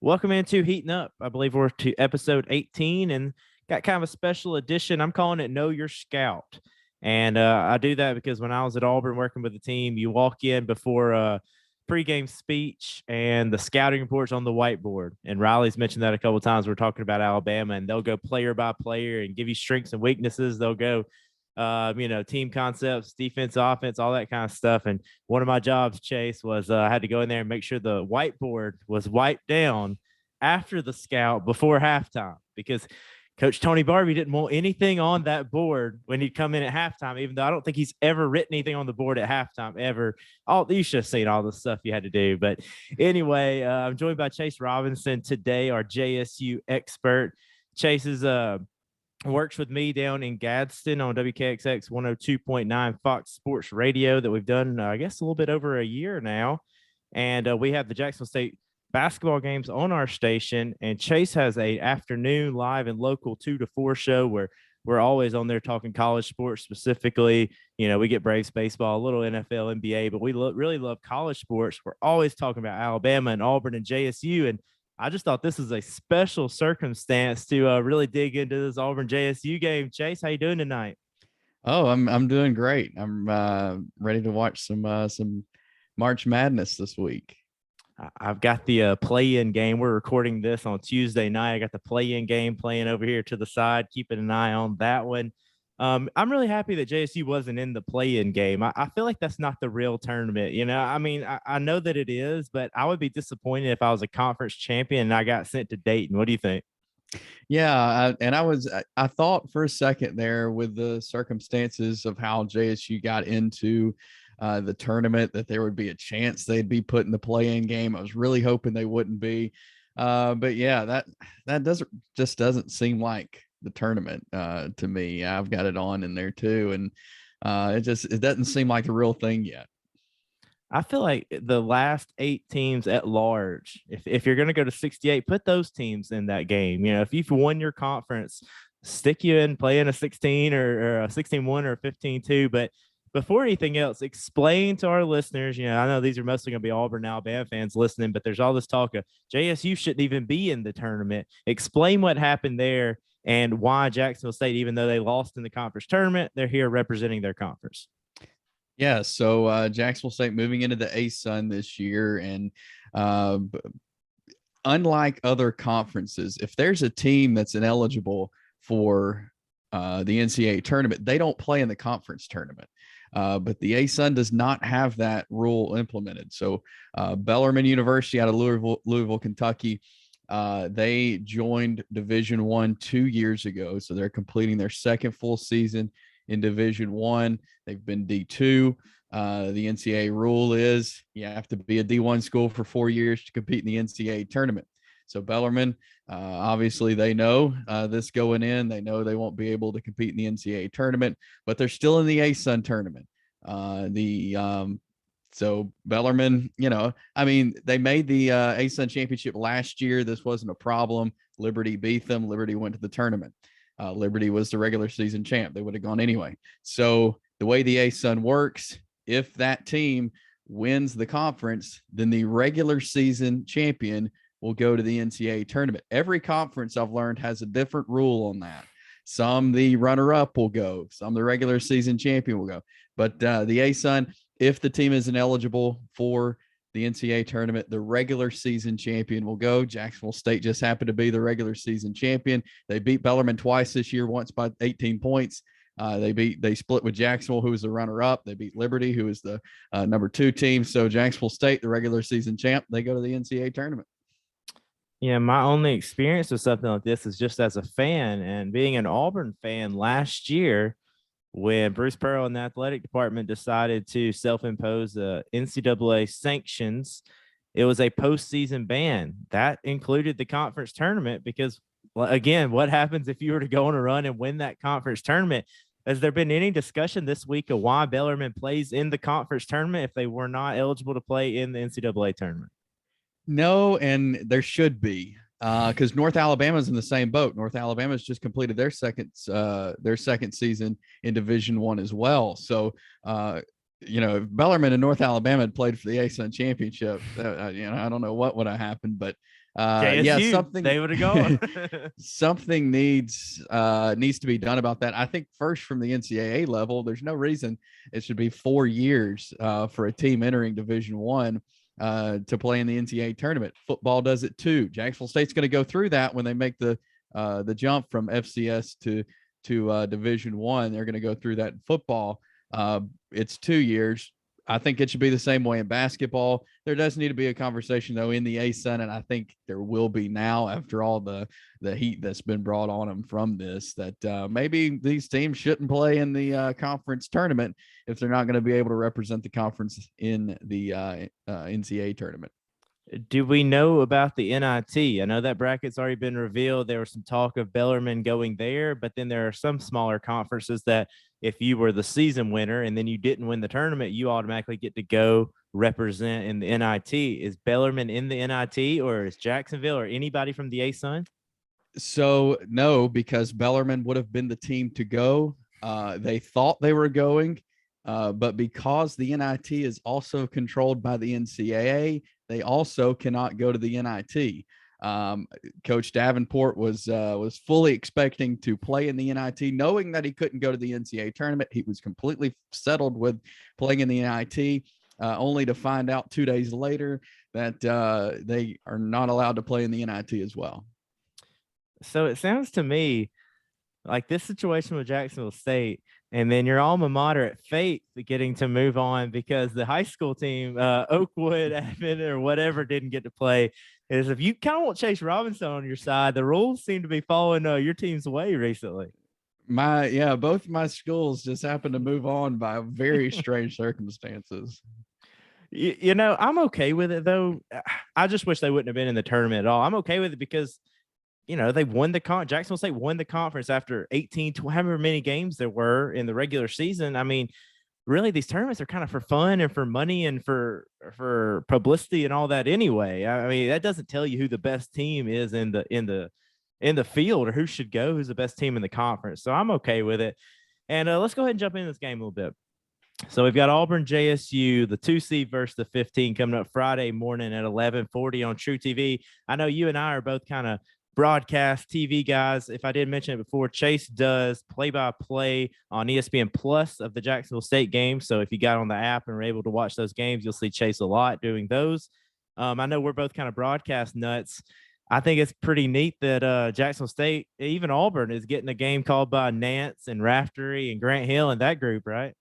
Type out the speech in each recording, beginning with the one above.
Welcome into Heating Up. I believe we're to episode 18 and got kind of a special edition. I'm calling it Know Your Scout. And I do that because when I was at Auburn working with the team, you walk in before a pregame speech and the scouting reports on the whiteboard. And Riley's mentioned that a couple of times. We're talking about Alabama, and they'll go player by player and give you strengths and weaknesses. They'll go team concepts, defense, offense, all that kind of stuff. And one of my jobs, Chase, was I had to go in there and make sure the whiteboard was wiped down after the scout before halftime because Coach Tony Barbie didn't want anything on that board when he'd come in at halftime, even though I don't think he's ever written anything on the board at halftime ever. You should have seen all the stuff you had to do. But anyway, I'm joined by Chase Robinson today, our JSU expert. Chase is works with me down in Gadsden on WKXX 102.9 Fox Sports Radio that we've done, I guess, a little bit over a year now. And we have the Jacksonville State basketball games on our station. And Chase has a afternoon live and local 2 to 4 show where we're always on there talking college sports specifically. You know, we get Braves baseball, a little NFL, NBA, but we really love college sports. We're always talking about Alabama and Auburn and JSU. And I just thought this is a special circumstance to really dig into this Auburn JSU game. Chase, how you doing tonight? Oh, I'm doing great. I'm ready to watch some March Madness this week. I've got the play-in game. We're recording this on Tuesday night. I got the play-in game playing over here to the side, keeping an eye on that one. I'm really happy that JSU wasn't in the play-in game. I feel like that's not the real tournament. You know, I mean, I know that it is, but I would be disappointed if I was a conference champion and I got sent to Dayton. What do you think? Yeah, I thought for a second there with the circumstances of how JSU got into the tournament that there would be a chance they'd be put in the play-in game. I was really hoping they wouldn't be. But yeah, that doesn't seem like the tournament to me. I've got it on in there too, and it doesn't seem like the real thing yet. I feel like the last 8 teams at large, if you're going to go to 68, put those teams in that game. You know, if you've won your conference, stick you in playing a 16 or a 16-1 or a 15-2. But before anything else, explain to our listeners, you know, I know these are mostly going to be Auburn, Alabama fans listening, but there's all this talk of JSU shouldn't even be in the tournament. Explain what happened there and why Jacksonville State, even though they lost in the conference tournament, they're here representing their conference. Yeah, so Jacksonville State moving into the ASUN this year, and unlike other conferences, if there's a team that's ineligible for the NCAA tournament, they don't play in the conference tournament. But the ASUN does not have that rule implemented. So Bellarmine University out of Louisville, Kentucky, they joined Division I 2 years ago. So they're completing their second full season in Division I. They've been D2. The NCAA rule is you have to be a D1 school for 4 years to compete in the NCAA tournament. So Bellarmine, obviously they know this going in. They know they won't be able to compete in the NCAA tournament, but they're still in the ASUN tournament. So Bellarmine, you know, I mean, they made the ASUN championship last year. This wasn't a problem. Liberty beat them. Liberty went to the tournament. Liberty was the regular season champ. They would have gone anyway. So the way the ASUN works, if that team wins the conference, then the regular season champion will go to the NCAA tournament. Every conference I've learned has a different rule on that. Some the runner-up will go. Some the regular season champion will go. But the ASUN, if the team isn't eligible for the NCAA tournament, the regular season champion will go. Jacksonville State just happened to be the regular season champion. They beat Bellarmine twice this year, once by 18 points. They split with Jacksonville, who was the runner-up. They beat Liberty, who is the number 2 team. So Jacksonville State, the regular season champ, they go to the NCAA tournament. Yeah, my only experience with something like this is just as a fan and being an Auburn fan last year when Bruce Pearl and the athletic department decided to self-impose NCAA sanctions. It was a postseason ban that included the conference tournament because, again, what happens if you were to go on a run and win that conference tournament? Has there been any discussion this week of why Bellarmine plays in the conference tournament if they were not eligible to play in the NCAA tournament? No, and there should be, because North Alabama's in the same boat. North Alabama's just completed their second season in Division I as well. So, if Bellarmine and North Alabama had played for the ASUN championship, I don't know what would have happened, but JSU, something they would have gone. something needs to be done about that. I think first from the NCAA level, there's no reason it should be 4 years for a team entering Division One to play in the NCAA tournament. Football does it too. Jacksonville State's going to go through that when they make the jump from FCS to Division One. They're going to go through that in football. It's 2 years. I think it should be the same way in basketball. There does need to be a conversation, though, in the ASUN, and I think there will be now after all the heat that's been brought on them from this, that maybe these teams shouldn't play in the conference tournament if they're not going to be able to represent the conference in the NCAA tournament. Do we know about the NIT? I know that bracket's already been revealed. There was some talk of Bellarmine going there, but then there are some smaller conferences that if you were the season winner and then you didn't win the tournament, you automatically get to go represent in the NIT. Is Bellarmine in the NIT, or is Jacksonville or anybody from the ASUN? So no, because Bellarmine would have been the team to go. They thought they were going, but because the NIT is also controlled by the NCAA, they also cannot go to the NIT. Coach Davenport was fully expecting to play in the NIT, knowing that he couldn't go to the NCAA tournament. He was completely settled with playing in the NIT, only to find out 2 days later that they are not allowed to play in the NIT as well. So it sounds to me like this situation with Jacksonville State, and then your alma mater at Fate getting to move on because the high school team, Oakwood, Abbott, or whatever, didn't get to play. Is if you kind of want Chase Robinson on your side, the rules seem to be following your team's way recently. Both my schools just happened to move on by very strange circumstances. I'm okay with it, though. I just wish they wouldn't have been in the tournament at all. I'm okay with it because they won Jacksonville State won the conference after 18, however many games there were in the regular season. I mean, really, these tournaments are kind of for fun and for money and for publicity and all that anyway. I mean, that doesn't tell you who the best team is in the field or who should go, who's the best team in the conference. So I'm okay with it. And let's go ahead and jump into this game a little bit. So we've got Auburn JSU, the 2 seed versus the 15, coming up Friday morning at 11:40 on True TV. I know you and I are both kind of broadcast TV guys. If I did mention it before, Chase does play-by-play on ESPN Plus of the Jacksonville State game. So if you got on the app and were able to watch those games, you'll see Chase a lot doing those. I know we're both kind of broadcast nuts. I think it's pretty neat that Jacksonville State, even Auburn, is getting a game called by Nance and Raftery and Grant Hill and that group, right?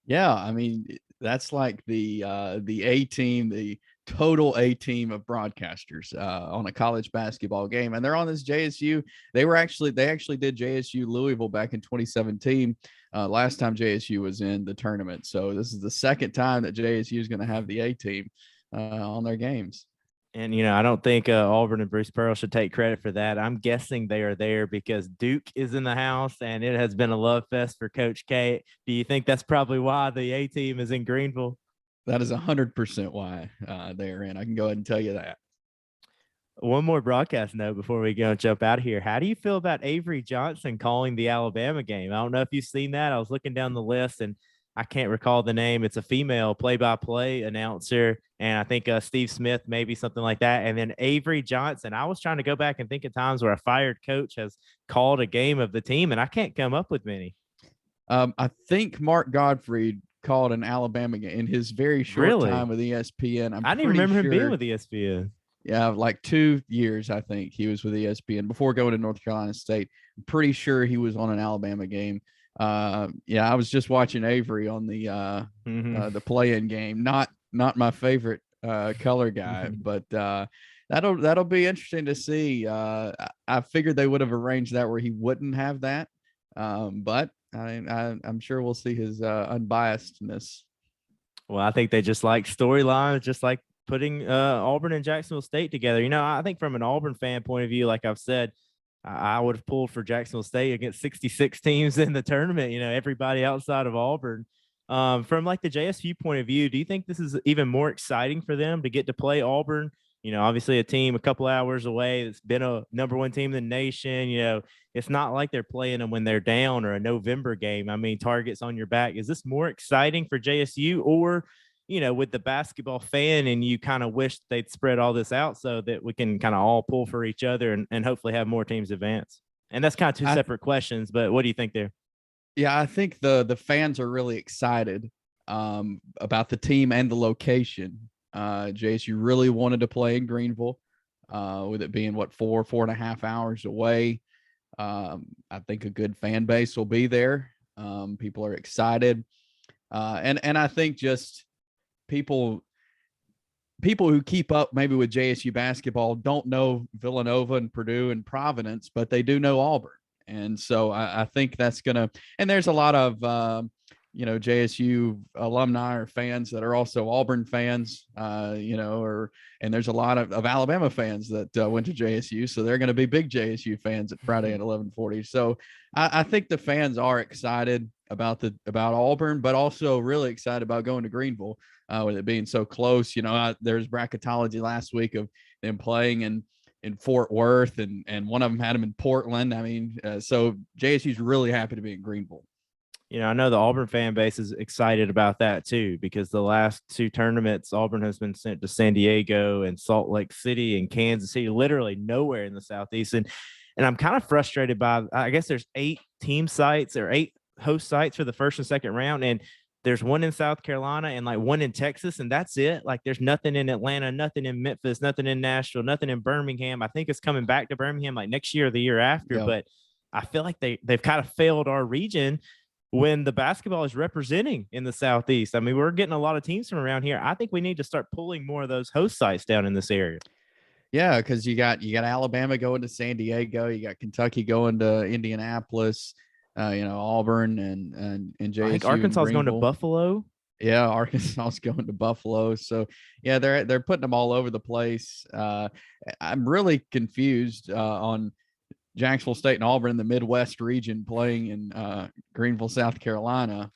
Yeah, I mean, that's like the A team, the total A team of broadcasters on a college basketball game, and they're on this JSU. They actually did JSU Louisville back in 2017. Last time JSU was in the tournament, so this is the second time that JSU is going to have the A team on their games. And, I don't think Auburn and Bruce Pearl should take credit for that. I'm guessing they are there because Duke is in the house and it has been a love fest for Coach K. Do you think that's probably why the A team is in Greenville? That is 100% why they're in. I can go ahead and tell you that. One more broadcast note before we go and jump out of here. How do you feel about Avery Johnson calling the Alabama game? I don't know if you've seen that. I was looking down the list and I can't recall the name. It's a female play-by-play announcer, and I think Steve Smith, maybe something like that. And then Avery Johnson. I was trying to go back and think of times where a fired coach has called a game of the team, and I can't come up with many. I think Mark Gottfried called an Alabama game in his very short time with ESPN. I didn't remember him being with ESPN. Yeah, like 2 years, I think he was with ESPN before going to North Carolina State. I'm pretty sure he was on an Alabama game. I was just watching Avery on the play-in game. Not my favorite color guy, but that'll be interesting to see. I figured they would have arranged that where he wouldn't have that, but I'm sure we'll see his unbiasedness. Well, I think they just like storylines, just like putting Auburn and Jacksonville State together. I think from an Auburn fan point of view, like I've said, I would have pulled for Jacksonville State against 66 teams in the tournament, everybody outside of Auburn. From like the JSU point of view, do you think this is even more exciting for them to get to play Auburn? Obviously a team a couple hours away that's been a number one team in the nation. It's not like they're playing them when they're down or a November game. I mean, targets on your back. Is this more exciting for JSU, or with the basketball fan, and you kind of wish they'd spread all this out so that we can kind of all pull for each other and hopefully have more teams advance. And that's kind of two separate questions, but what do you think there? Yeah, I think the fans are really excited about the team and the location. JSU really wanted to play in Greenville, with it being 4.5 hours away. I think a good fan base will be there. People are excited, and I think just people who keep up maybe with JSU basketball don't know Villanova and Purdue and Providence, but they do know Auburn. And so I think that's gonna. And there's a lot of JSU alumni or fans that are also Auburn fans, and there's a lot of Alabama fans that went to JSU, so they're going to be big JSU fans at Friday at 11:40. So I think the fans are excited about Auburn, but also really excited about going to Greenville, with it being so close. There's bracketology last week of them playing in Fort Worth, and one of them had them in Portland. I mean, so JSU's really happy to be in Greenville. I know the Auburn fan base is excited about that too, because the last two tournaments, Auburn has been sent to San Diego and Salt Lake City and Kansas City, literally nowhere in the Southeast. And I'm kind of frustrated by, I guess there's 8 team sites or 8 host sites for the first and second round. And there's one in South Carolina and like one in Texas, and that's it. Like there's nothing in Atlanta, nothing in Memphis, nothing in Nashville, nothing in Birmingham. I think it's coming back to Birmingham like next year or the year after. Yeah. But I feel like they've kind of failed our region when the basketball is representing in the Southeast. I mean, we're getting a lot of teams from around here. I think we need to start pulling more of those host sites down in this area. Yeah, because you got Alabama going to San Diego, you got Kentucky going to Indianapolis, Auburn and JSU. I think Arkansas is going to Buffalo. Yeah, Arkansas is going to Buffalo. So yeah, they're putting them all over the place. I'm really confused on Jacksonville State and Auburn in the Midwest region playing in Greenville, South Carolina.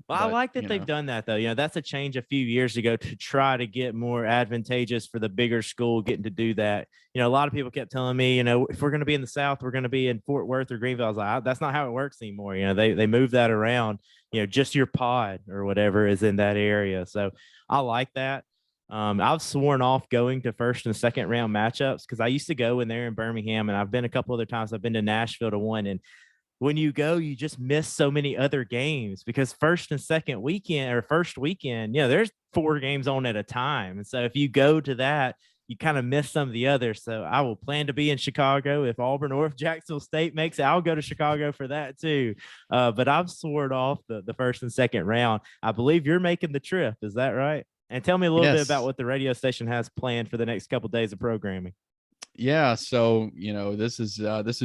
Well, I like that they've done that, though. That's a change a few years ago to try to get more advantageous for the bigger school getting to do that. A lot of people kept telling me, if we're going to be in the South, we're going to be in Fort Worth or Greenville. I was like, that's not how it works anymore. They move that around, just your pod or whatever is in that area. So I like that. I've sworn off going to first and second round matchups because I used to go in there in Birmingham, and I've been a couple other times. I've been to Nashville to one, and when you go, you just miss so many other games because first and second weekend or first weekend, there's 4 games on at a time. And so if you go to that, you kind of miss some of the others. So I will plan to be in Chicago. If Auburn or if Jacksonville State makes it, I'll go to Chicago for that too. But I've sworn off the first and second round. I believe you're making the trip. Is that right? And tell me a little bit about what the radio station has planned for the next couple of days of programming. Yeah, so this is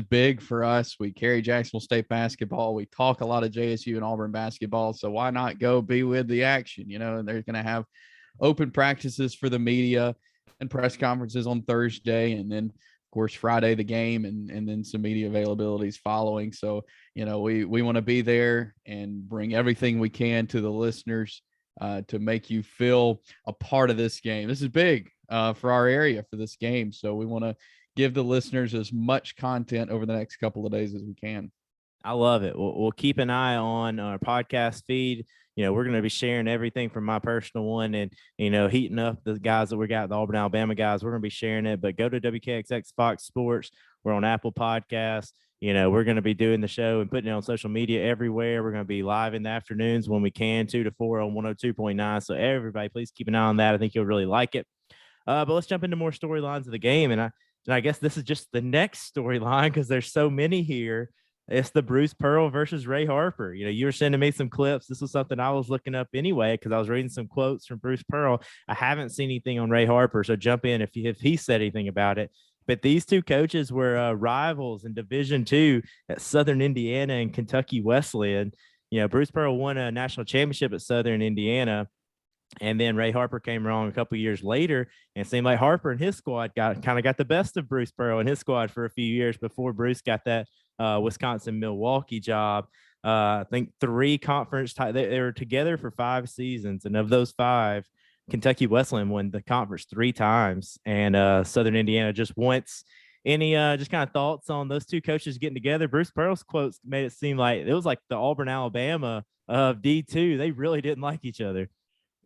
big for us. We carry Jacksonville State basketball. We talk a lot of JSU and Auburn basketball. So why not go be with the action? And they're going to have open practices for the media and press conferences on Thursday, and then of course Friday the game, and then some media availabilities following. So we want to be there and bring everything we can to the listeners to make you feel a part of this game. This is big for our area for this game. So we want to give the listeners as much content over the next couple of days as we can. I love it. We'll keep an eye on our podcast feed. We're going to be sharing everything from my personal one and, heating up the guys that we got, the Auburn, Alabama guys. We're going to be sharing it, but go to WKXX Fox Sports. We're on Apple Podcasts. We're going to be doing the show and putting it on social media everywhere. We're going to be live in the afternoons when we can, 2 to 4 on 102.9. So everybody, please keep an eye on that. I think you'll really like it. But let's jump into more storylines of the game. And I guess this is just the next storyline because there's so many here. It's the Bruce Pearl versus Ray Harper. You were sending me some clips. This was something I was looking up anyway because I was reading some quotes from Bruce Pearl. I haven't seen anything on Ray Harper, so jump in if he said anything about it. But these two coaches were rivals in Division II at Southern Indiana and Kentucky Wesleyan. Bruce Pearl won a national championship at Southern Indiana. And then Ray Harper came along a couple of years later, and it seemed like Harper and his squad got the best of Bruce Pearl and his squad for a few years before Bruce got that Wisconsin-Milwaukee job. I think 3 conference they were together for 5 seasons, and of those 5, Kentucky Wesleyan won the conference 3 times, and Southern Indiana just once. Any just kind of thoughts on those two coaches getting together? Bruce Pearl's quotes made it seem like it was like the Auburn, Alabama of D2. They really didn't like each other.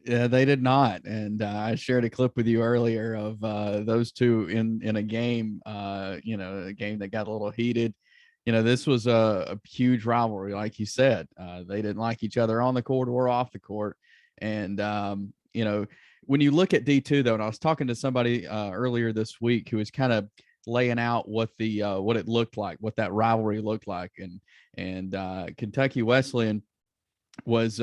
Yeah, they did not. And I shared a clip with you earlier of those two in a game, a game that got a little heated. This was a huge rivalry, like you said. They didn't like each other on the court or off the court. And, when you look at D2, though, and I was talking to somebody earlier this week who was kind of laying out what it looked like, what that rivalry looked like. And Kentucky Wesleyan was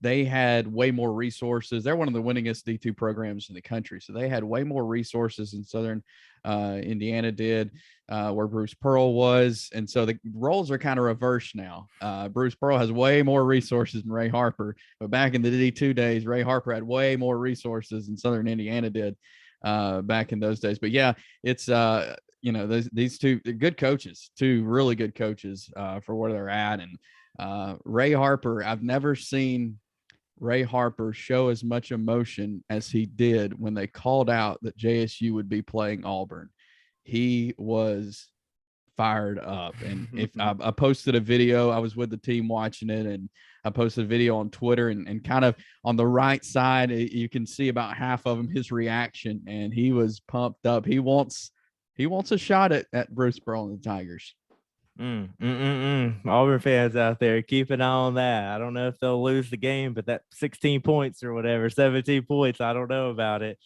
they had way more resources. They're one of the winningest D2 programs in the country. So they had way more resources than Southern Indiana did, where Bruce Pearl was. And so the roles are kind of reversed now. Bruce Pearl has way more resources than Ray Harper. But back in the D2 days, Ray Harper had way more resources than Southern Indiana did back in those days. But yeah, it's these two good coaches, two really good coaches for where they're at. And Ray Harper, I've never seen Ray Harper show as much emotion as he did when they called out that JSU would be playing Auburn. He was fired up. And if I posted a video, I was with the team watching it, and I posted a video on Twitter, and kind of on the right side, you can see about half of him, his reaction, and he was pumped up. He wants a shot at Bruce Pearl and the Tigers. Auburn fans out there, keep an eye on that. I don't know if they'll lose the game, but that 16 points or whatever, 17 points, I don't know about it.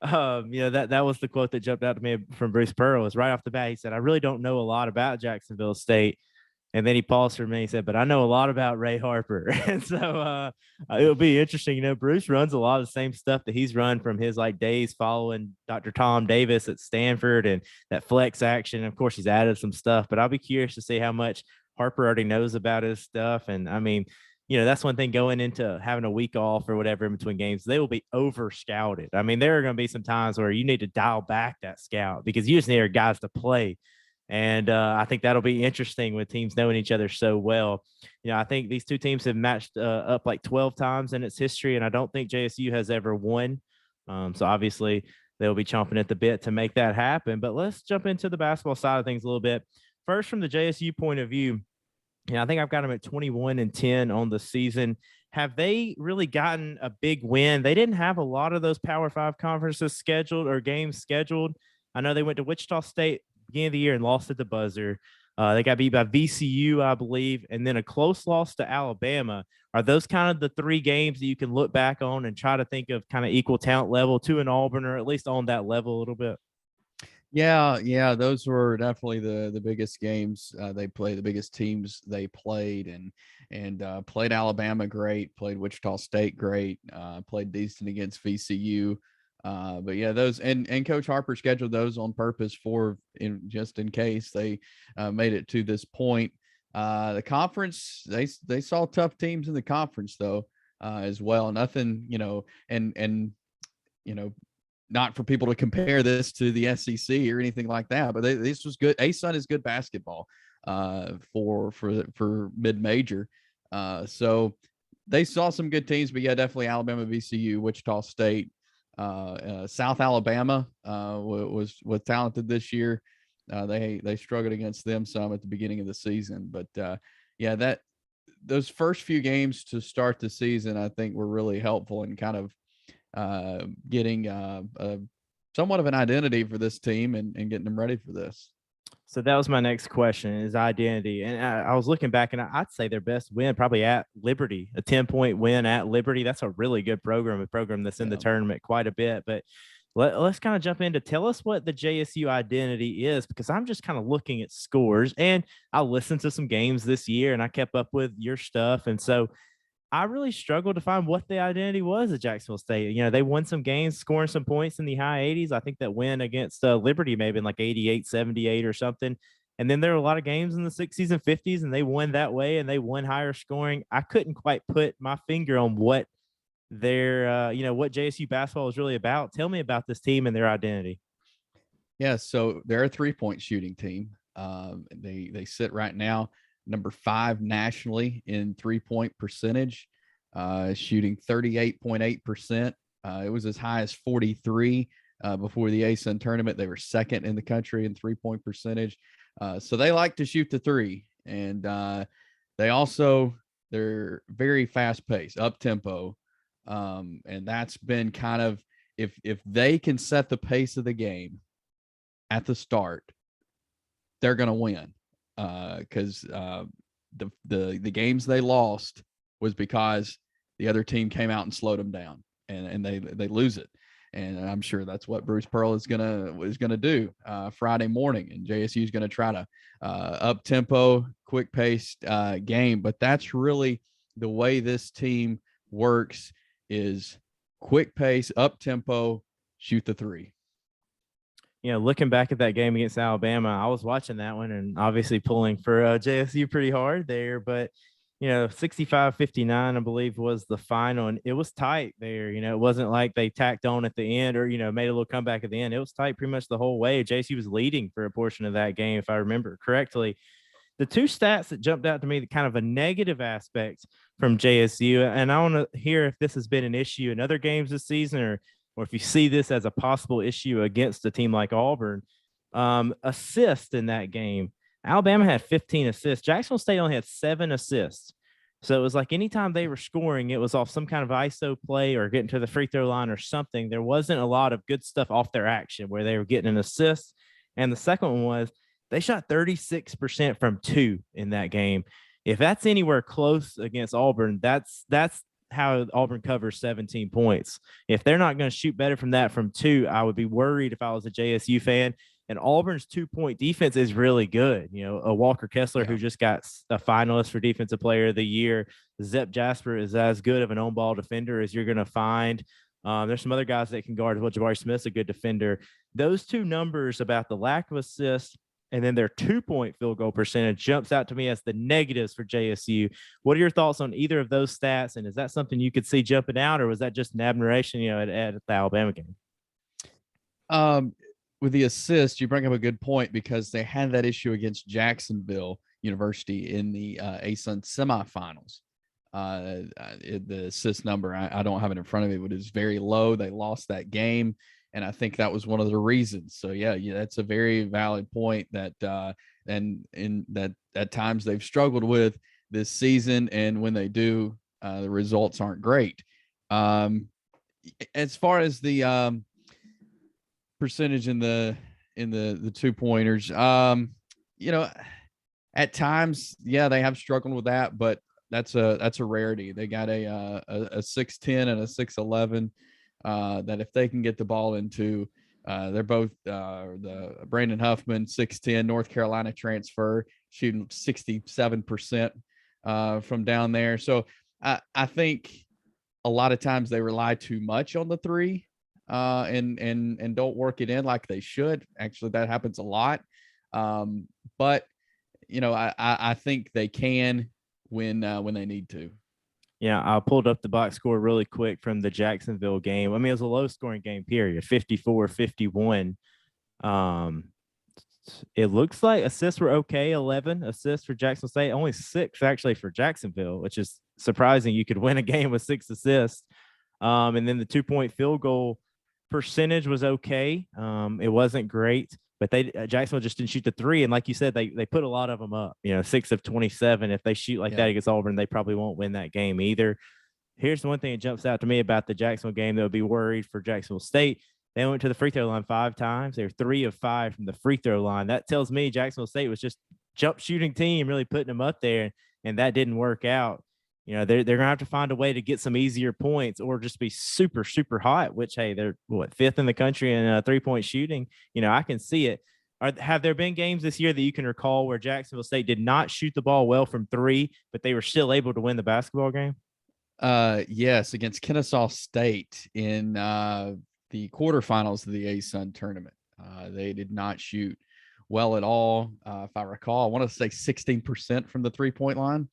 That was the quote that jumped out to me from Bruce Pearl. Was right off the bat. He said, "I really don't know a lot about Jacksonville State." And then he paused for a minute. He said, "But I know a lot about Ray Harper." And so it'll be interesting. Bruce runs a lot of the same stuff that he's run from his days following Dr. Tom Davis at Stanford, and that flex action. Of course, he's added some stuff, but I'll be curious to see how much Harper already knows about his stuff. And I mean, that's one thing going into having a week off or whatever in between games, they will be over scouted. I mean, there are going to be some times where you need to dial back that scout because you just need guys to play. And I think that'll be interesting with teams knowing each other so well. I think these two teams have matched up like 12 times in its history, and I don't think JSU has ever won. So obviously they'll be chomping at the bit to make that happen. But let's jump into the basketball side of things a little bit. First, from the JSU point of view, I think I've got them at 21-10 on the season. Have they really gotten a big win? They didn't have a lot of those Power 5 conferences scheduled or games scheduled. I know they went to Wichita State beginning of the year and lost at the buzzer. They got beat by VCU, I believe, and then a close loss to Alabama. Are those kind of the three games that you can look back on and try to think of kind of equal talent level to an Auburn, or at least on that level a little bit? Yeah, those were definitely the biggest games they played, the biggest teams they played, and played Alabama great, played Wichita State great, played decent against VCU. But yeah, those and Coach Harper scheduled those on purpose just in case they made it to this point. The conference, they saw tough teams in the conference though as well. Nothing, and not for people to compare this to the SEC or anything like that, but this was good. ASUN is good basketball for mid-major. So they saw some good teams, but yeah, definitely Alabama, VCU, Wichita State, South Alabama was talented this year. They struggled against them some at the beginning of the season, but yeah, those first few games to start the season, I think were really helpful in kind of getting somewhat of an identity for this team and getting them ready for this. So that was my next question, is identity. And I was looking back, and I'd say their best win probably at Liberty, a 10-point win at Liberty. That's a really good program, a program that's in the tournament quite a bit. But let's kind of jump into, tell us what the JSU identity is, because I'm just kind of looking at scores, and I listened to some games this year, and I kept up with your stuff. And so I really struggled to find what the identity was at Jacksonville State. They won some games, scoring some points in the high 80s. I think that win against Liberty may have been like 88-78 or something. And then there were a lot of games in the 60s and 50s, and they won that way, and they won higher scoring. I couldn't quite put my finger on what their, what JSU basketball is really about. Tell me about this team and their identity. Yeah, so they're a 3-point shooting team. They sit right now number 5 nationally in 3-point percentage, shooting 38.8%. It was as high as 43 before the ASUN tournament. They were second in the country in 3-point percentage. So they like to shoot the three, and they're very fast paced, up tempo. And that's been kind of, if they can set the pace of the game at the start, they're going to win. Because the games they lost was because the other team came out and slowed them down, and they lose it. And I'm sure that's what Bruce Pearl is gonna do Friday morning, and JSU is gonna try to up tempo, quick paced game. But that's really the way this team works: is quick pace, up tempo, shoot the three. Looking back at that game against Alabama, I was watching that one and obviously pulling for JSU pretty hard there. But, 65-59, I believe, was the final. And it was tight there. It wasn't like they tacked on at the end or, made a little comeback at the end. It was tight pretty much the whole way. JSU was leading for a portion of that game, if I remember correctly. The two stats that jumped out to me, the kind of a negative aspect from JSU, and I want to hear if this has been an issue in other games this season or if you see this as a possible issue against a team like Auburn. Assist in that game. Alabama had 15 assists. Jacksonville State only had 7 assists. So it was like anytime they were scoring, it was off some kind of ISO play or getting to the free throw line or something. There wasn't a lot of good stuff off their action where they were getting an assist. And the second one was they shot 36% from 2 in that game. If that's anywhere close against Auburn, that's how Auburn covers 17 points. If they're not going to shoot better from that from 2, I would be worried if I was a JSU fan. And Auburn's 2-point defense is really good. A Walker Kessler who just got a finalist for Defensive Player of the Year. Zep Jasper is as good of an on-ball defender as you're going to find. There's some other guys that can guard. Well, Jabari Smith's a good defender. Those two numbers about the lack of assists and then their 2-point field goal percentage jumps out to me as the negatives for JSU. What are your thoughts on either of those stats? And is that something you could see jumping out, or was that just an admiration, at the Alabama game? With the assist, you bring up a good point because they had that issue against Jacksonville University in the ASUN semifinals. The assist number, I don't have it in front of me, but it's very low. They lost that game. And I think that was one of the reasons. So yeah, that's a very valid point that and in that at times they've struggled with this season, and when they do, the results aren't great. As far as the percentage in the 2-pointers, at times, they have struggled with that, but that's a rarity. They got a 6'10" and a 6'11". That if they can get the ball into, they're both the Brandon Huffman, 6'10", North Carolina transfer, shooting 67% from down there. So I think a lot of times they rely too much on the 3 and don't work it in like they should. Actually, that happens a lot. But I think they can when they need to. Yeah, I pulled up the box score really quick from the Jacksonville game. I mean, it was a low-scoring game, period, 54-51. It looks like assists were okay, 11 assists for Jacksonville State, only 6 actually for Jacksonville, which is surprising. You could win a game with 6 assists. And then the 2-point field goal percentage was okay. It wasn't great, but Jacksonville just didn't shoot the 3. And like you said, they put a lot of them up, 6 of 27. If they shoot like that against Auburn, they probably won't win that game either. Here's the one thing that jumps out to me about the Jacksonville game that would be worried for Jacksonville State. They went to the free throw line 5 times. They were 3 of 5 from the free throw line. That tells me Jacksonville State was just jump shooting team, really putting them up there, and that didn't work out. They're going to have to find a way to get some easier points or just be super, super hot, which, hey, they're 5th in the country in 3-point shooting. I can see it. Have there been games this year that you can recall where Jacksonville State did not shoot the ball well from 3, but they were still able to win the basketball game? Yes, against Kennesaw State in the quarterfinals of the ASUN tournament. They did not shoot well at all. If I recall, I want to say 16% from the 3-point line.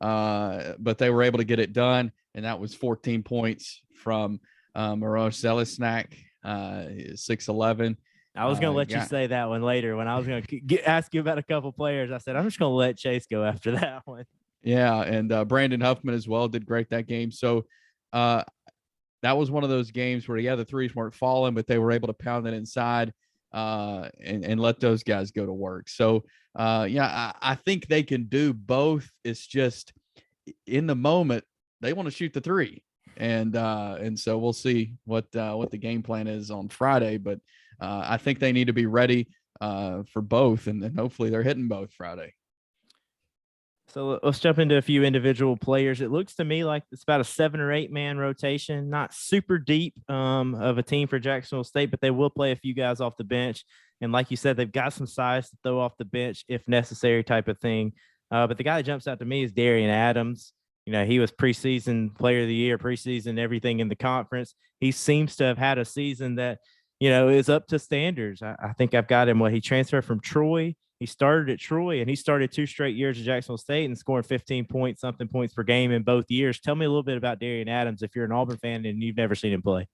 But they were able to get it done, and that was 14 points from Maroš Zelesnak, 6'11". I was going to let you say that one later when I was going to ask you about a couple players. I said, I'm just going to let Chase go after that one. Yeah, and Brandon Huffman as well did great that game. So that was one of those games where, the threes weren't falling, but they were able to pound it inside and let those guys go to work. So, I think they can do both. It's just in the moment, they want to shoot the 3. And so we'll see what the game plan is on Friday. But I think they need to be ready for both, and then hopefully they're hitting both Friday. So let's jump into a few individual players. It looks to me like it's about a 7 or 8 man rotation, not super deep of a team for Jacksonville State, but they will play a few guys off the bench. And like you said, they've got some size to throw off the bench if necessary, type of thing. But the guy that jumps out to me is Darian Adams. You know, he was preseason player of the year, preseason, everything in the conference. He seems to have had a season that, you know, is up to standards. I think I've got him. He transferred from Troy. He started at Troy, and he started 2 straight years at Jacksonville State and scoring 15 points per game in both years. Tell me a little bit about Darian Adams if you're an Auburn fan and you've never seen him play.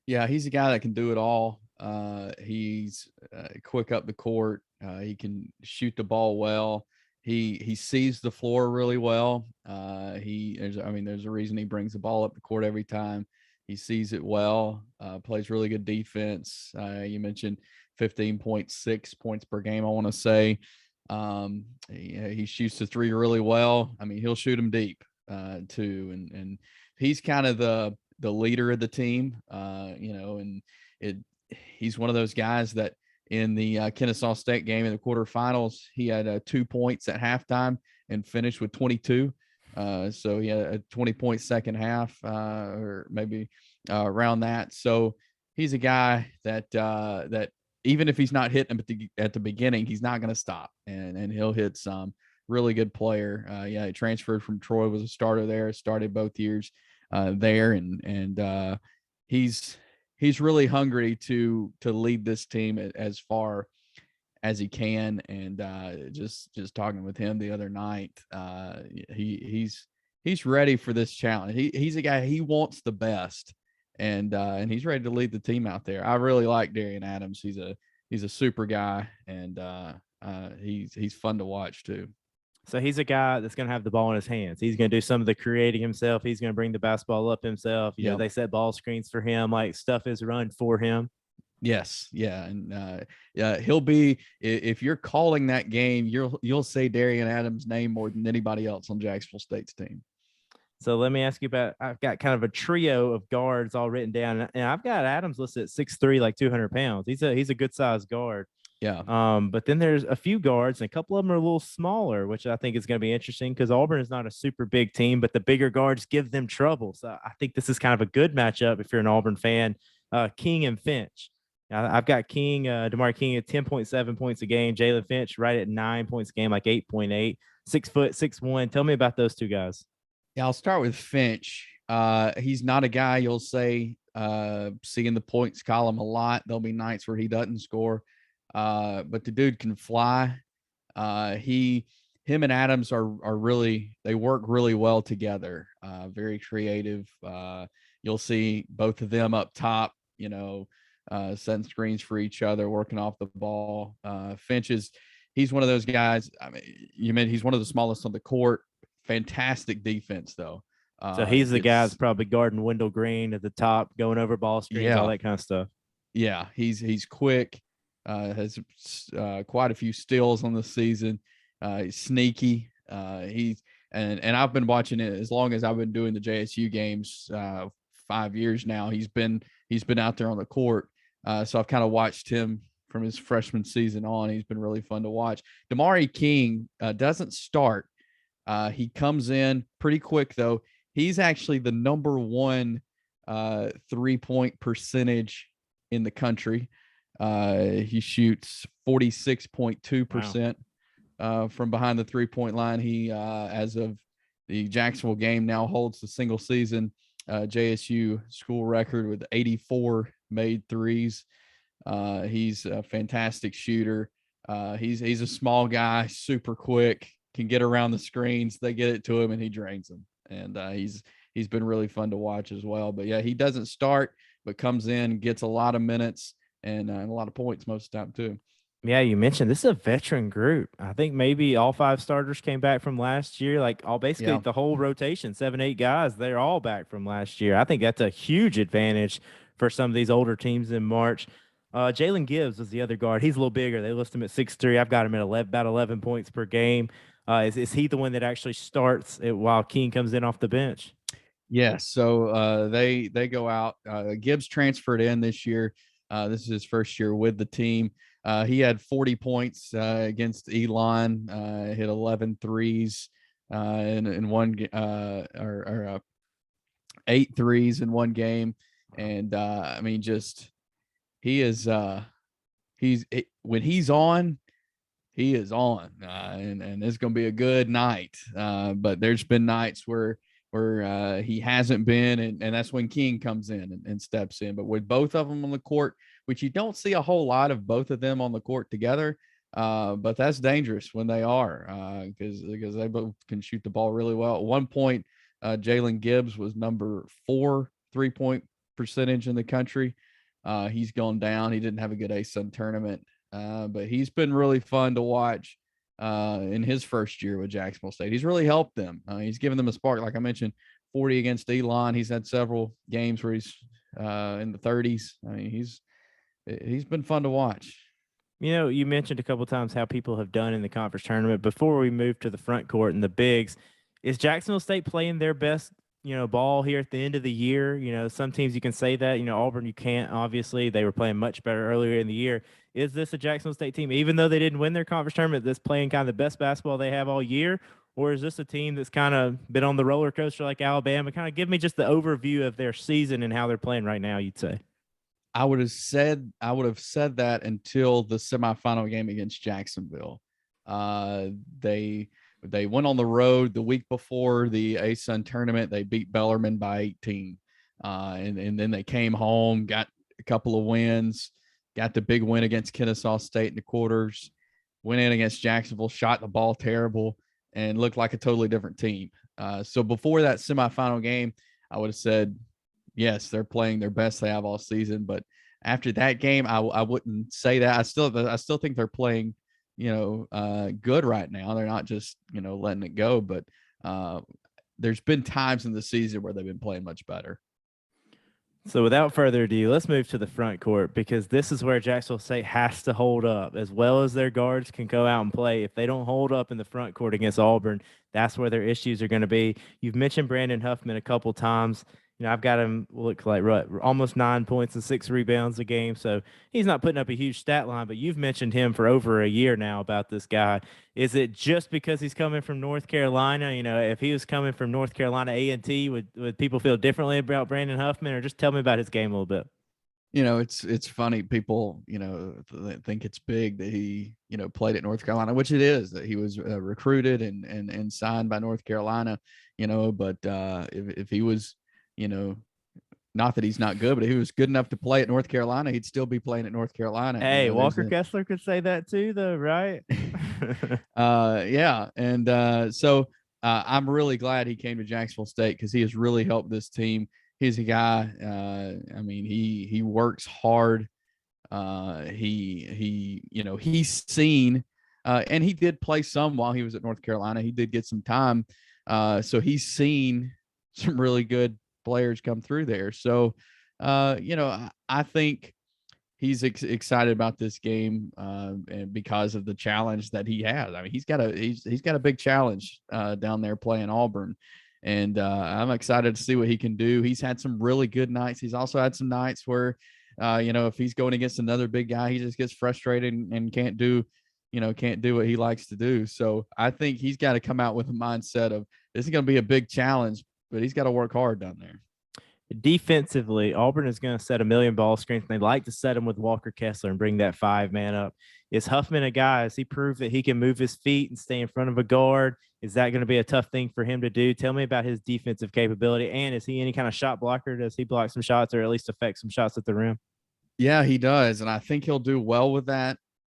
Yeah, he's a guy that can do it all. He's quick up the court. He can shoot the ball well. He sees the floor really well. There's a reason he brings the ball up the court every time. He sees it well. Plays really good defense. You mentioned 15.6 points per game, I want to say. He shoots the three really well. I mean, he'll shoot them deep too. And he's kind of the leader of the team, he's one of those guys that in the Kennesaw State game in the quarterfinals, he had 2 points at halftime and finished with 22. So he had a 20-point second half, or maybe around that. So he's a guy that even if he's not hitting him at the beginning, he's not going to stop, and he'll hit some. Really good player. He transferred from Troy, was a starter there, started both years there, and he's really hungry to lead this team as far as he can. And just talking with him the other night, he's ready for this challenge. He's a guy, he wants the best, and he's ready to lead the team out there. I really like Darian Adams. He's a super guy, and he's fun to watch too. So he's a guy that's going to have the ball in his hands. He's going to do some of the creating himself. He's going to bring the basketball up himself. You know, they set ball screens for him, like stuff is run for him. Yes. Yeah. And he'll be, if you're calling that game, you'll say Darian Adams' name more than anybody else on Jacksonville State's team. So let me ask you about, I've got kind of a trio of guards all written down, and I've got Adams listed at 6'3", like 200 pounds. He's a good sized guard. Yeah. But then there's a few guards, and a couple of them are a little smaller, which I think is going to be interesting because Auburn is not a super big team, but the bigger guards give them trouble. So I think this is kind of a good matchup if you're an Auburn fan. King and Finch. I've got King, Damari King at 10.7 points a game. Jalen Finch right at 9 points a game, like 8.8. 6 foot, 6'1". Tell me about those two guys. Yeah, I'll start with Finch. He's not a guy you'll say see in the points column a lot. There'll be nights where he doesn't score. But the dude can fly. Him and Adams are really, they work really well together. Very creative. You'll see both of them up top, setting screens for each other, working off the ball. Finch he's one of those guys. I mean, you meant he's one of the smallest on the court. Fantastic defense though. So he's the guy that's probably guarding Wendell Green at the top, going over ball screens, all that kind of stuff. Yeah, he's quick. Has quite a few steals on the season. He's sneaky. And I've been watching it as long as I've been doing the JSU games. 5 years now. He's been out there on the court. So I've kind of watched him from his freshman season on. He's been really fun to watch. Damari King doesn't start. He comes in pretty quick though. He's actually the number one 3-point percentage in the country. He shoots 46.2% from behind the 3-point line. He, as of the Jacksonville game, now holds the single season JSU school record with 84 made threes. He's a fantastic shooter. He's a small guy, super quick, can get around the screens. They get it to him and he drains them. And he's been really fun to watch as well. But yeah, he doesn't start, but comes in, gets a lot of minutes and a lot of points most of the time too. Yeah, you mentioned this is a veteran group. I think maybe all 5 starters came back from last year, like the whole rotation, 7, 8 guys, they're all back from last year. I think that's a huge advantage for some of these older teams in March. Jalen Gibbs was the other guard. He's a little bigger. They list him at 6'3". I've got him at about 11 points per game. Is he the one that actually starts while King comes in off the bench? Yes. So they go out. Gibbs transferred in this year. This is his first year with the team. He had 40 points against Elon, hit 11 threes in one or 8 threes in one game. And I mean, just he is when he's on, he is on, and it's going to be a good night. But there's been nights where he hasn't been, and that's when King comes in and steps in. But with both of them on the court, which you don't see a whole lot of both of them on the court together, but that's dangerous when they are, because they both can shoot the ball really well. At one point, Jalen Gibbs was number 4 3-point percentage in the country. He's gone down. He didn't have a good ASUN tournament, but he's been really fun to watch in his first year with Jacksonville State. He's really helped them. He's given them a spark. Like I mentioned, 40 against Elon. He's had several games where he's in the 30s. I mean, he's been fun to watch. You know, you mentioned a couple of times how people have done in the conference tournament. Before we move to the front court and the bigs, is Jacksonville State playing their best, ball here at the end of the year? Some teams you can say that, Auburn, you can't, obviously. They were playing much better earlier in the year. Is this a Jacksonville State team, even though they didn't win their conference tournament, that's playing kind of the best basketball they have all year? Or is this a team that's kind of been on the roller coaster like Alabama? Kind of give me just the overview of their season and how they're playing right now, you'd say. I would have said that until the semifinal game against Jacksonville. They went on the road the week before the ASUN tournament. They beat Bellarmine by 18, and then they came home, got a couple of wins, got the big win against Kennesaw State in the quarters, went in against Jacksonville, shot the ball terrible, and looked like a totally different team. So before that semifinal game, I would have said, yes, they're playing their best they have all season. But after that game, I wouldn't say that. I still think they're playing, good right now. They're not just, letting it go. But there's been times in the season where they've been playing much better. So without further ado, let's move to the front court, because this is where Jacksonville State has to hold up as well as their guards can go out and play. If they don't hold up in the front court against Auburn, that's where their issues are going to be. You've mentioned Brandon Huffman a couple times. I've got him look like almost 9 points and 6 rebounds a game. So he's not putting up a huge stat line, but you've mentioned him for over a year now about this guy. Is it just because he's coming from North Carolina? If he was coming from North Carolina A&T, would people feel differently about Brandon Huffman? Or just tell me about his game a little bit. It's funny. People, think it's big that he, played at North Carolina, which it is, that he was recruited and signed by North Carolina, but if he was, not that he's not good, but if he was good enough to play at North Carolina, he'd still be playing at North Carolina. Hey, Walker Kessler could say that too, though, right? Yeah. And so I'm really glad he came to Jacksonville State, because he has really helped this team. He's a guy, I mean, he works hard. He's seen, and he did play some while he was at North Carolina. He did get some time. So he's seen some really good players come through there. So, I think he's excited about this game, and because of the challenge that he has. I mean, he's got a big challenge down there playing Auburn, and I'm excited to see what he can do. He's had some really good nights. He's also had some nights where, if he's going against another big guy, he just gets frustrated and can't do what he likes to do. So I think he's got to come out with a mindset of, this is going to be a big challenge, but he's got to work hard down there. Defensively, Auburn is going to set a million ball screens. They like to set them with Walker Kessler and bring that 5-man up. Is Huffman a guy? Has he proved that he can move his feet and stay in front of a guard? Is that going to be a tough thing for him to do? Tell me about his defensive capability. And is he any kind of shot blocker? Does he block some shots, or at least affect some shots at the rim? Yeah, he does. And I think he'll do well with that.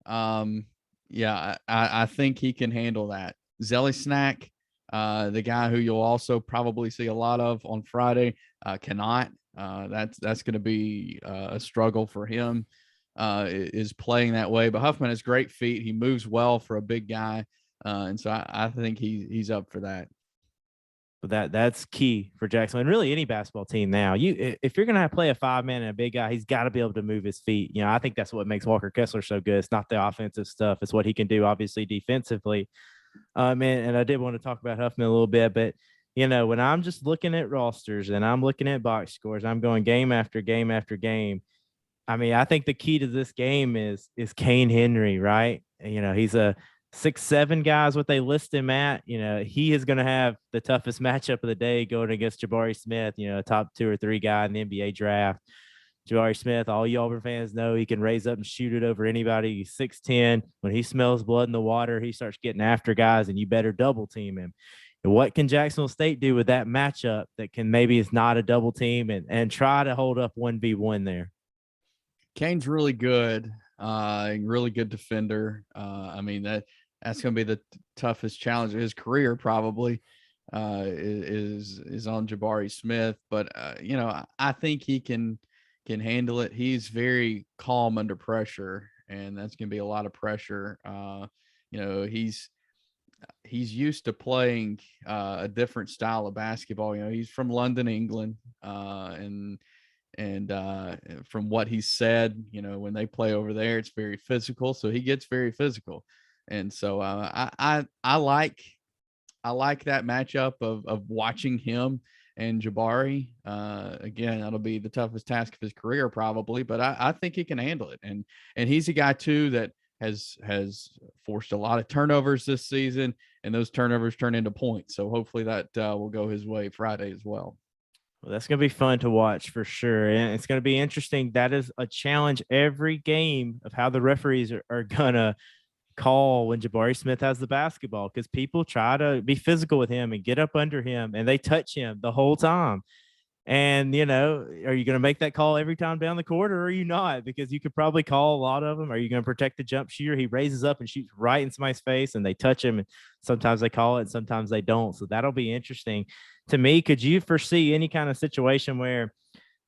Yeah, I think he can handle that. Zelly Snack, the guy who you'll also probably see a lot of on Friday, cannot. That's going to be a struggle for him, is playing that way. But Huffman has great feet. He moves well for a big guy, and so I think he's up for that. But that's key for Jackson, and really any basketball team now. If you're going to play a 5-man and a big guy, he's got to be able to move his feet. I think that's what makes Walker Kessler so good. It's not the offensive stuff; it's what he can do, obviously defensively. And I did want to talk about Huffman a little bit, but when I'm just looking at rosters and I'm looking at box scores, I'm going game after game after game. I mean, I think the key to this game is Kane Henry, right? He's a 6'7" guy is what they list him at. He is going to have the toughest matchup of the day going against Jabari Smith, a top 2 or 3 guy in the NBA draft. Jabari Smith, all you Auburn fans know, he can raise up and shoot it over anybody. He's 6'10". When he smells blood in the water, he starts getting after guys, and you better double team him. And what can Jacksonville State do with that matchup that can maybe is not a double team and try to hold up 1v1 there? Kane's really good, really good defender. I mean, that's going to be the toughest challenge of his career, probably, is on Jabari Smith. But I think he can handle it. He's very calm under pressure, and that's going to be a lot of pressure. He's used to playing a different style of basketball. He's from London, England, and from what he said, when they play over there, it's very physical. So he gets very physical, and so I like that matchup of watching him and Jabari. Again, that'll be the toughest task of his career, probably, but I think he can handle it. And he's a guy too that has forced a lot of turnovers this season, and those turnovers turn into points. So hopefully that will go his way Friday as well. Well, that's going to be fun to watch for sure. And it's going to be interesting. That is a challenge every game of how the referees are going to call when Jabari Smith has the basketball, because people try to be physical with him and get up under him, and they touch him the whole time. And, are you going to make that call every time down the court, or are you not? Because you could probably call a lot of them. Are you going to protect the jump shooter? He raises up and shoots right in somebody's face, and they touch him. And sometimes they call it, and sometimes they don't. So that'll be interesting. To me, could you foresee any kind of situation where,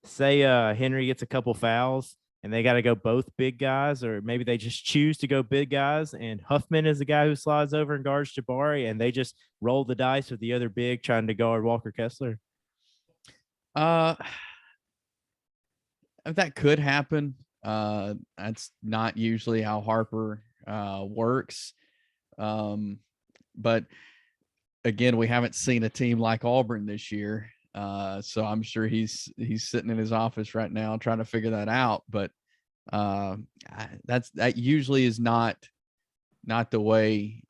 say, Henry gets a couple fouls and they got to go both big guys, or maybe they just choose to go big guys, and Huffman is the guy who slides over and guards Jabari, and they just roll the dice with the other big trying to guard Walker Kessler? That could happen. That's not usually how Harper works. But again, we haven't seen a team like Auburn this year. So I'm sure he's sitting in his office right now trying to figure that out. But that usually is not the way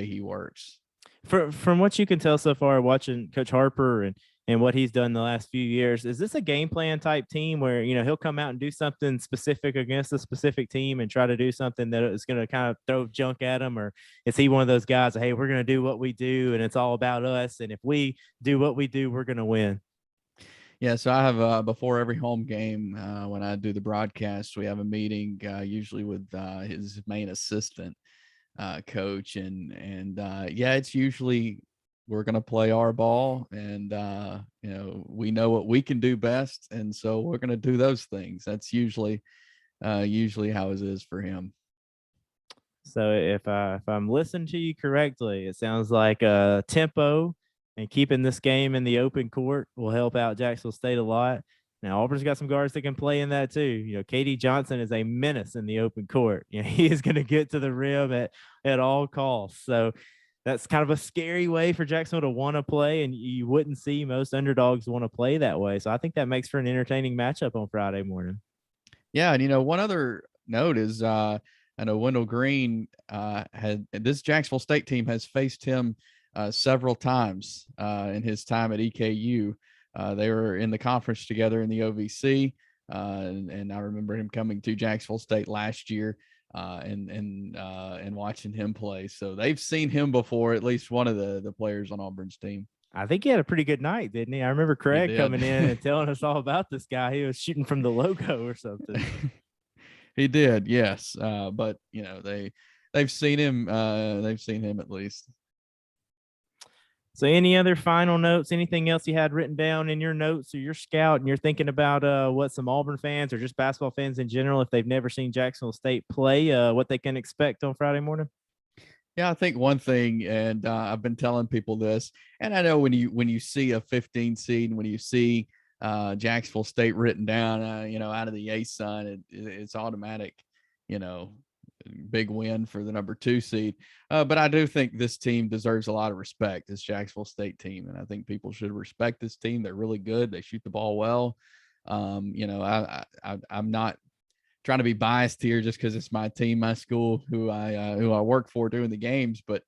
he works. From what you can tell so far, watching Coach Harper and what he's done the last few years, is this a game plan type team where, he'll come out and do something specific against a specific team and try to do something that is going to kind of throw junk at him? Or is he one of those guys that, hey, we're going to do what we do and it's all about us, and if we do what we do, we're going to win? Yeah, so I have before every home game, when I do the broadcast, we have a meeting usually with his main assistant coach, and yeah, it's usually we're going to play our ball, and we know what we can do best, and so we're going to do those things. That's usually how it is for him. So if I'm listening to you correctly, it sounds like tempo and keeping this game in the open court will help out Jacksonville State a lot. Now, Auburn's got some guards that can play in that too. Katie Johnson is a menace in the open court. He is going to get to the rim at all costs. So that's kind of a scary way for Jacksonville to want to play, and you wouldn't see most underdogs want to play that way. So I think that makes for an entertaining matchup on Friday morning. Yeah, and one other note is I know Wendell Green this Jacksonville State team has faced him several times in his time at EKU. They were in the conference together in the OVC, and I remember him coming to Jacksonville State last year and watching him play. So they've seen him before, at least one of the players on Auburn's team. I think he had a pretty good night, didn't he? I remember Craig coming in and telling us all about this guy. He was shooting from the logo or something. He did, yes. But they've seen him. They've seen him at least. So any other final notes, anything else you had written down in your notes or your scout, and you're thinking about what some Auburn fans or just basketball fans in general, if they've never seen Jacksonville State play, what they can expect on Friday morning? Yeah, I think one thing, and I've been telling people this, and I know when you see a 15 seed, when you see Jacksonville State written down, out of the ASUN, it's automatic, big win for the number 2 seed. But I do think this team deserves a lot of respect, this Jacksonville State team. And I think people should respect this team. They're really good. They shoot the ball well. I'm not trying to be biased here just because it's my team, my school, who I work for doing the games, but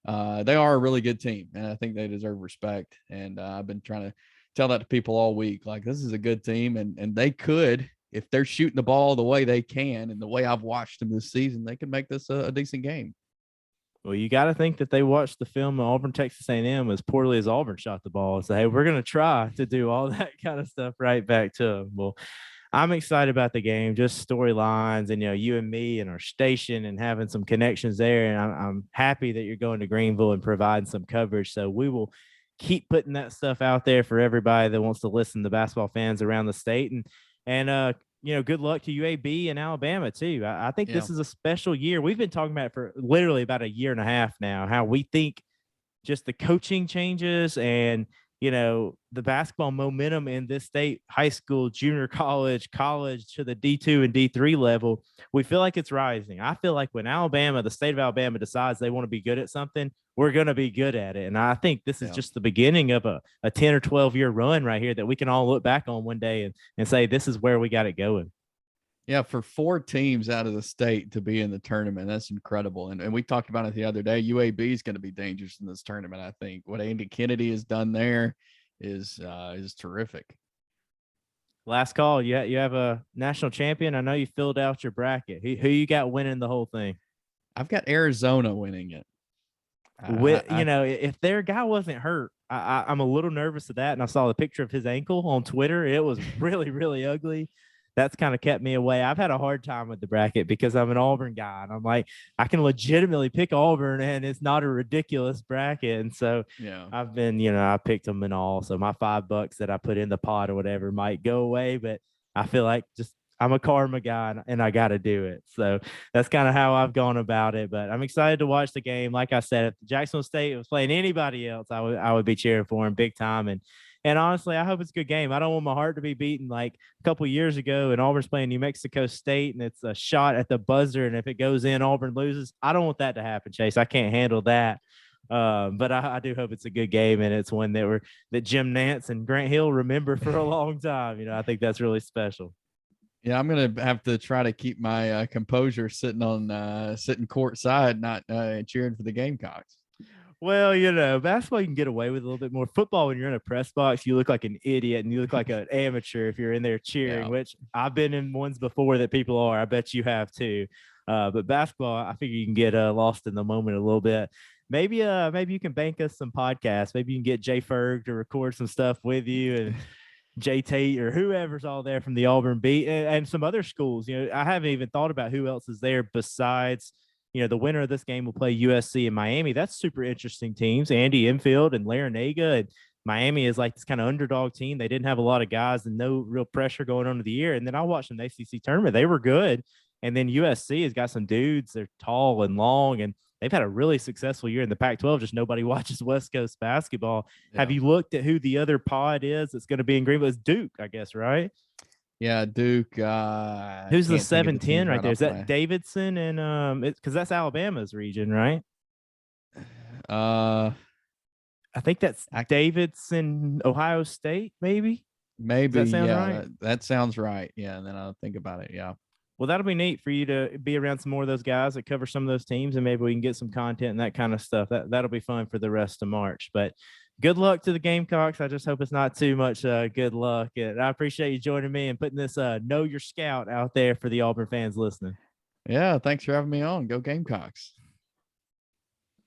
they are a really good team, and I think they deserve respect. And I've been trying to tell that to people all week. Like, this is a good team, and they could, if they're shooting the ball the way they can and the way I've watched them this season, they could make this a decent game. Well, you got to think that they watched the film of Auburn, Texas A&M as poorly as Auburn shot the ball and say, hey, we're going to try to do all that kind of stuff right back to them. Well, I'm excited about the game, just storylines and, you and me and our station and having some connections there. And I'm happy that you're going to Greenville and providing some coverage. So we will keep putting that stuff out there for everybody that wants to listen to basketball fans around the state. And good luck to UAB and Alabama too. I think this is a special year. We've been talking about it for literally about a year and a half now, how we think just the coaching changes and, the basketball momentum in this state, high school, junior college to the D2 and D3 level, we feel like it's rising. I feel like when the state of Alabama decides they want to be good at something, we're going to be good at it. And I think this is just the beginning of a 10 or 12 year run right here that we can all look back on one day and say, this is where we got it going. Yeah, for 4 teams out of the state to be in the tournament, that's incredible. And we talked about it the other day. UAB is going to be dangerous in this tournament, I think. What Andy Kennedy has done there is terrific. Last call. You have a national champion. I know you filled out your bracket. Who you got winning the whole thing? I've got Arizona winning it. If their guy wasn't hurt, I'm a little nervous of that. And I saw the picture of his ankle on Twitter. It was really, really ugly. That's kind of kept me away. I've had a hard time with the bracket because I'm an Auburn guy. And I'm like, I can legitimately pick Auburn and it's not a ridiculous bracket. And so I've been, I picked them and all. So my $5 that I put in the pot or whatever might go away. But I feel like I'm a karma guy and I got to do it. So that's kind of how I've gone about it. But I'm excited to watch the game. Like I said, if Jacksonville State was playing anybody else, I would be cheering for them big time. And honestly, I hope it's a good game. I don't want my heart to be beaten like a couple of years ago and Auburn's playing New Mexico State and it's a shot at the buzzer. And if it goes in, Auburn loses. I don't want that to happen, Chase. I can't handle that. But I do hope it's a good game and it's one that Jim Nance and Grant Hill remember for a long time. I think that's really special. Yeah, I'm gonna have to try to keep my composure sitting courtside, not cheering for the Gamecocks. Well, basketball you can get away with a little bit more. Football, when you're in a press box, you look like an idiot and you look like an amateur if you're in there cheering, which I've been in ones before that people are. I bet you have too. But basketball, I figure you can get lost in the moment a little bit. Maybe you can bank us some podcasts. Maybe you can get Jay Ferg to record some stuff with you and Jay Tate or whoever's all there from the Auburn beat and some other schools. I haven't even thought about who else is there besides the winner of this game will play USC and Miami. That's super interesting teams. Andy Enfield and Larinaga. And Miami is like this kind of underdog team. They didn't have a lot of guys and no real pressure going on to the year. And then I watched them in the ACC tournament. They were good. And then USC has got some dudes. They're tall and long, and they've had a really successful year in the Pac-12. Just nobody watches West Coast basketball. Yeah. Have you looked at who the other pod is that's going to be in Greenville? It's Duke, I guess, right? Yeah, Duke. Who's the 7-10 right there? Is that Davidson and because that's Alabama's region, right? I think that's Davidson, Ohio State, maybe. Maybe. Does that sound right? That sounds right. Yeah, and then I'll think about it. Yeah. Well, that'll be neat for you to be around some more of those guys that cover some of those teams, and maybe we can get some content and that kind of stuff. That'll be fun for the rest of March. But good luck to the Gamecocks. I just hope it's not too much good luck. And I appreciate you joining me and putting this Know Your Scout out there for the Auburn fans listening. Yeah, thanks for having me on. Go Gamecocks.